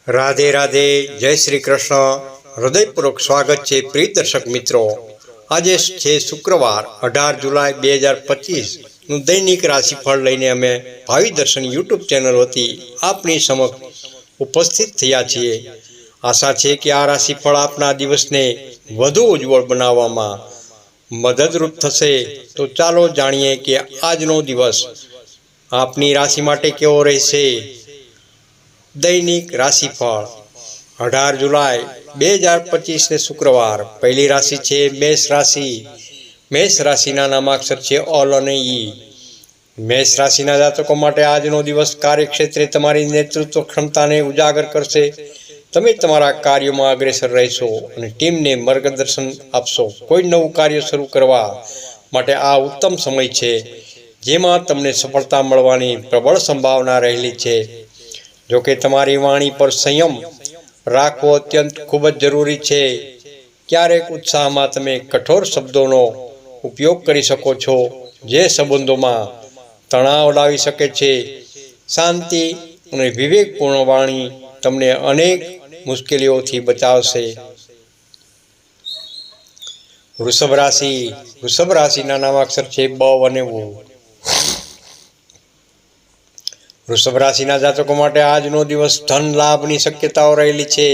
રાધે રાધે, જય શ્રી કૃષ્ણ. હૃદયપૂર્વક સ્વાગત છે પ્રિય દર્શક મિત્રો. આજે છે શુક્રવાર 18 જુલાઈ 2025નું દૈનિક રાશિફળ લઈને અમે ભાવિ દર્શન યુટ્યુબ ચેનલ વતી આપની સમક્ષ ઉપસ્થિત થયા છીએ. આશા છે કે આ રાશિફળ આપના દિવસને વધુ ઉજ્જવળ બનાવવામાં મદદરૂપ થશે. તો ચાલો જાણીએ કે આજનો દિવસ આપની રાશિ માટે કેવો રહેશે. દૈનિક રાશિફળ 18 જુલાઈ 2025 ને શુક્રવાર. પહેલી રાશિ છે મેષ રાશિ. મેષ રાશિના નામાક્ષર છે ઓલ અને ઈ. મેષ રાશિના જાતકો માટે આજનો દિવસ કાર્યક્ષેત્રે તમારી નેતૃત્વ ક્ષમતાને ઉજાગર કરશે. તમે તમારા કાર્યોમાં અગ્રેસર રહેશો અને ટીમને માર્ગદર્શન આપશો. કોઈ નવું કાર્ય શરૂ કરવા માટે આ ઉત્તમ સમય છે, જેમાં તમને સફળતા મળવાની પ્રબળ સંભાવના રહેલી છે. જોકે તમારી વાણી પર સંયમ રાખવો અત્યંત ખૂબ જ જરૂરી છે. ક્યારેક ઉત્સાહમાં તમે કઠોર શબ્દોનો ઉપયોગ કરી શકો છો, જે સંબંધોમાં તણાવ લાવી શકે છે. શાંતિ અને વિવેકપૂર્ણ વાણી તમને અનેક મુશ્કેલીઓથી બચાવશે. વૃષભ રાશિ. વૃષભ રાશિના નામાક્ષર છે બ અને વ. વૃષભ રાશિના જાતકો માટે આજનો દિવસ ધન લાભની શક્યતાઓ રહેલી છે.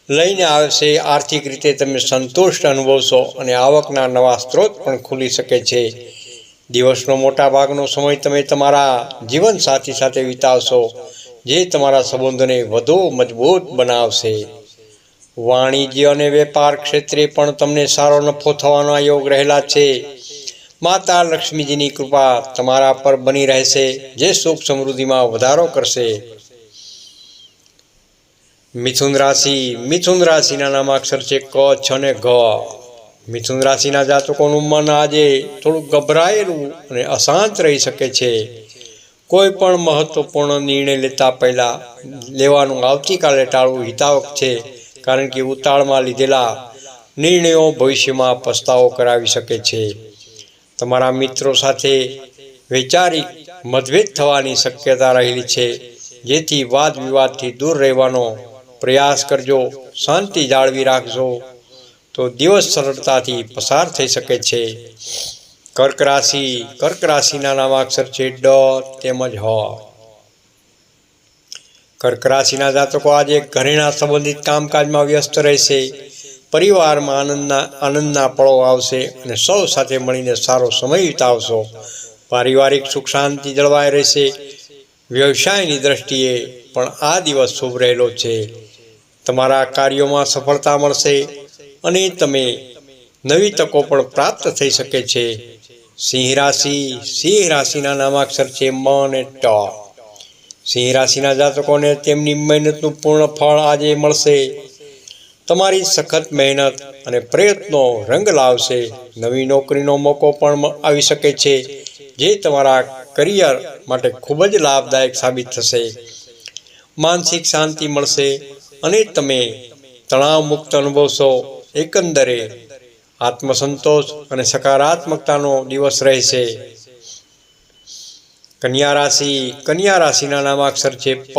લઈને આવશે. આર્થિક રીતે તમે સંતુષ્ટ અનુભવશો અને આવકના નવા સ્ત્રોત પણ ખુલી શકે છે. દિવસનો મોટા ભાગનો સમય તમે તમારા જીવનસાથી સાથે વિતાવશો, જે તમારા સંબંધોને વધુ મજબૂત બનાવશે. વાણિજ્ય અને વેપાર ક્ષેત્રે પણ તમને સારો નફો થવાના યોગ રહેલા છે. માતા લક્ષ્મીજીની કૃપા તમારા પર બની રહેશે, જે સુખ સમૃદ્ધિમાં વધારો કરશે. મિથુન રાશિ. મિથુન રાશિના નામાક્ષર છે ક, છ અને ઘ. મિથુન રાશિના જાતકોનું મન આજે થોડું ગભરાયેલું અને અશાંત રહી શકે છે. કોઈ પણ મહત્વપૂર્ણ નિર્ણય લેતા પહેલા લેવાનું આવતીકાલે ટાળવું હિતાવક છે, કારણ કે ઉતાળમાં લીધેલા નિર્ણયો ભવિષ્યમાં પસ્તાવો કરાવી શકે છે. તમારા મિત્રો સાથે વૈચારિક મતભેદ થવાની શક્યતા રહેલી છે, જેથી વાદ વિવાદથી દૂર રહેવાનો પ્રયાસ કરજો. શાંતિ જાળવી રાખજો તો દિવસ સરળતાથી પસાર થઈ શકે છે. કર્ક રાશિ. કર્ક રાશિના નામાક્ષર છે ડ તેમજ હ. કર્ક રાશિના જાતકો આજે ઘરેણા સંબંધિત કામકાજમાં વ્યસ્ત રહેશે. પરિવારમાં આનંદના પળો આવશે અને સૌ સાથે મળીને સારો સમય વિતાવશો. પારિવારિક સુખ શાંતિ જળવાઈ રહેશે. વ્યવસાયની દ્રષ્ટિએ પણ આ દિવસ શુભ રહેલો છે. તમારા કાર્યોમાં સફળતા મળશે અને તમે નવી તકો પણ પ્રાપ્ત થઈ શકે છે. સિંહ રાશિ. સિંહ રાશિના નામાક્ષર છે મ અને ટ. સિંહ રાશિના જાતકોને તેમની મહેનતનું પૂર્ણ ફળ આજે મળશે. તમારી સખત મહેનત અને પ્રયત્નો રંગ લાવશે. નવી નોકરીનો મોકો પણ આવી શકે છે, જે તમારા કરિયર માટે ખૂબ જ લાભદાયક સાબિત થશે. માનસિક શાંતિ મળશે અને તમે તણાવ મુક્ત અનુભવશો. એકંદરે આત્મસંતોષ અને સકારાત્મકતાનો દિવસ રહેશે. કન્યા રાશિ. કન્યા રાશિના નામાક્ષર છે પ,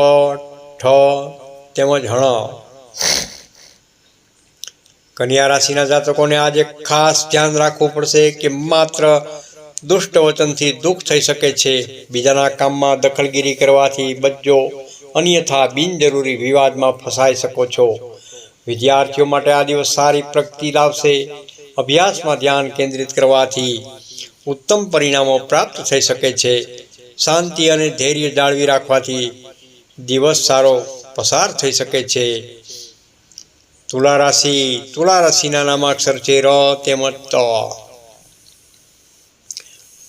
ઠ તેમજ હણ. કન્યા રાશિના જાતકોને આજે ખાસ ધ્યાન રાખવું પડશે કે માત્ર દુષ્ટ વચનથી દુઃખ થઈ શકે છે. બીજાના કામમાં દખલગીરી કરવાથી બચજો, અન્યથા બિનજરૂરી વિવાદમાં ફસાઈ શકો છો. વિદ્યાર્થીઓ માટે આ દિવસ સારી પ્રગતિ લાવશે. અભ્યાસમાં ધ્યાન કેન્દ્રિત કરવાથી ઉત્તમ પરિણામો પ્રાપ્ત થઈ શકે છે. શાંતિ અને ધૈર્ય જાળવી રાખવાથી દિવસ સારો પસાર થઈ શકે છે. તુલા રાશિ. તુલા રાશિના નામાક્ષર છે ર તેમજ ત.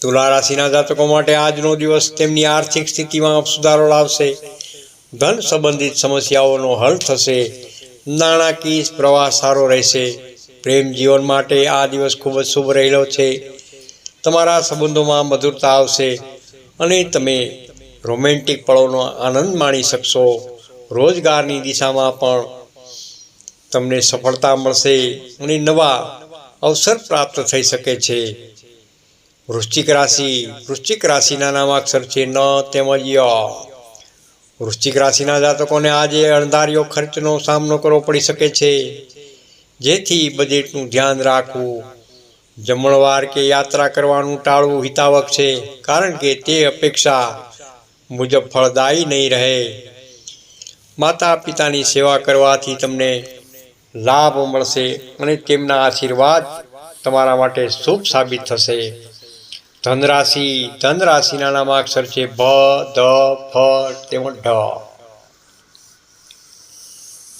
તુલા રાશિના જાતકો માટે આજનો દિવસ તેમની આર્થિક સ્થિતિમાં સુધારો લાવશે. ધન સંબંધિત સમસ્યાઓનો હલ થશે. નાણાકીય પ્રવાહ સારો રહેશે. પ્રેમ જીવન માટે આ દિવસ ખૂબ જ શુભ રહેલો છે. તમારા સંબંધોમાં મધુરતા આવશે અને તમે રોમેન્ટિક પળોનો આનંદ માણી શકશો. રોજગારની દિશામાં પણ તમને સફળતા મળશે અને નવા અવસર પ્રાપ્ત થઈ શકે છે. વૃશ્ચિક રાશિ. વૃશ્ચિક રાશિના નામાક્ષર છે ન તેમજ ય. વૃશ્ચિક રાશિના જાતકોને આજે અણધાર્યો ખર્ચનો સામનો કરવો પડી શકે છે, જેથી બજેટનું ધ્યાન રાખવું. જમણવાર કે યાત્રા કરવાનું ટાળવું હિતાવક છે, કારણ કે તે અપેક્ષા મુજબ ફળદાયી નહીં રહે. માતા પિતાની સેવા કરવાથી તમને લાભ મળશે અને તેમના આશીર્વાદ તમારા માટે શુભ સાબિત થશે. ધનરાશિના નામાક્ષર છે ભ, ધ, ફ તેમજ ઢ.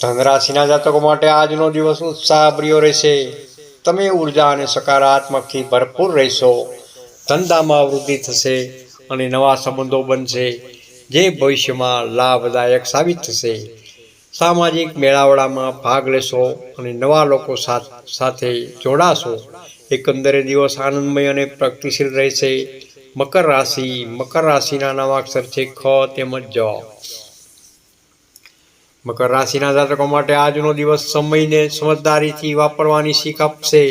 ધનરાશિના જાતકો માટે આજનો દિવસ ઉત્સાહભર્યો રહેશે. તમે ઉર્જા અને સકારાત્મકથી ભરપૂર રહેશો. ધંધામાં વૃદ્ધિ થશે અને નવા સંબંધો બનશે, જે ભવિષ્યમાં લાભદાયક સાબિત થશે. સામાજિક મેળાવડામાં ભાગ લેશો અને નવા લોકો સાથે જોડાશો. એકંદરે દિવસ આનંદમય અને પ્રગતિશીલ રહેશે. મકર રાશિના નામાક્ષર છે ખ તેમજ જ. મકર રાશિના જાતકો માટે આજનો દિવસ સમયને સમજદારીથી વાપરવાની શીખ આપશે.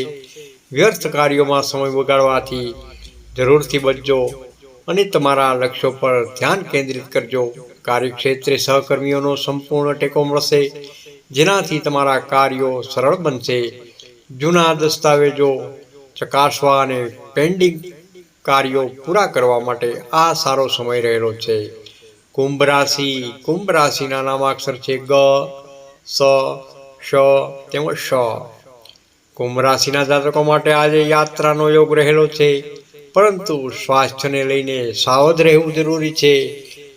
વ્યર્થ કાર્યોમાં સમય બગાડવાથી જરૂરથી બચજો અને તમારા લક્ષ્યો પર ધ્યાન કેન્દ્રિત કરજો. કાર્યક્ષેત્રે સહકર્મીઓનો સંપૂર્ણ ટેકો મળશે, જેનાથી તમારા કાર્યો સરળ બનશે. જૂના દસ્તાવેજો ચકાસવા અને પેન્ડિંગ કાર્યો પૂરા કરવા માટે આ સારો સમય રહેલો છે. કુંભ રાશિના નામાક્ષર છે ગ, સ, શ તેમજ શ. કુંભ રાશિના જાતકો માટે આજે યાત્રાનો યોગ રહેલો છે, પરંતુ સ્વાસ્થ્યને લઈને સાવધ રહેવું જરૂરી છે.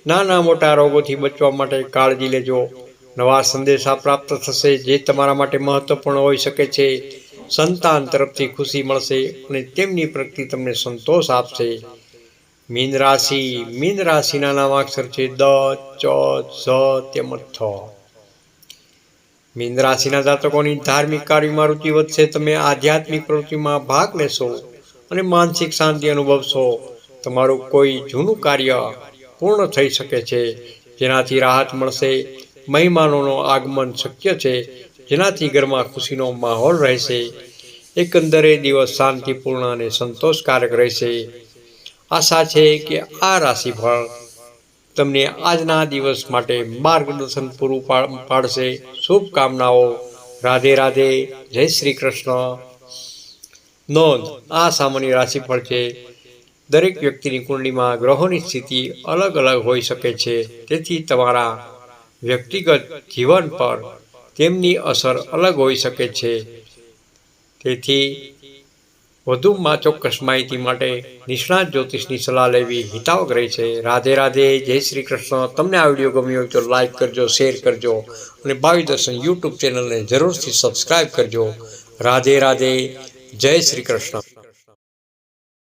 નાના મોટા રોગોથી બચવા માટે કાળજી લેજો. નવા સંદેશા પ્રાપ્ત થશે, જે તમારા માટે મહત્વપૂર્ણ હોઈ શકે છે. સંતાન તરફથી ખુશી મળશે અને તેમની પ્રગતિ તમને સંતોષ આપશે. મીન રાશિના નામાક્ષર છે દ, ચ, ઝ તેમજ થ. મીન રાશિના જાતકોની ધાર્મિક કાર્યોમાં રુચિ વધશે. તમે આધ્યાત્મિક પ્રવૃત્તિમાં ભાગ લેશો અને માનસિક શાંતિ અનુભવશો. તમારું કોઈ જૂનું કાર્ય પૂર્ણ થઈ શકે છે, જેનાથી રાહત મળશે. મહેમાનોનું આગમન શક્ય છે, જેનાથી ઘરમાં ખુશીનો માહોલ રહેશે. એકંદરે દિવસ શાંતિપૂર્ણ અને સંતોષકારક રહેશે. આશા છે કે આ રાશિફળ તમને આજના દિવસ માટે માર્ગદર્શન પૂરું પાડશે. શુભકામનાઓ. રાધે રાધે. જય શ્રી કૃષ્ણ. નોંધ: આ સામાન્ય રાશિફળ છે. દરેક વ્યક્તિની કુંડળીમાં ગ્રહોની સ્થિતિ અલગ અલગ હોઈ શકે છે, તેથી તમારા વ્યક્તિગત જીવન પર તેમની અસર અલગ હોઈ શકે છે. તેથી વધુમાં ચોક્કસ માહિતી માટે નિષ્ણાત જ્યોતિષની સલાહ લેવી હિતાવક રહે છે. રાધે રાધે. જય શ્રી કૃષ્ણ. તમને આ વિડીયો ગમ્યો હોય તો લાઈક કરજો, શેર કરજો અને ભાવિ દર્શન યુટ્યુબ ચેનલને જરૂરથી સબસ્ક્રાઈબ કરજો. રાધે રાધે. જય શ્રી કૃષ્ણ.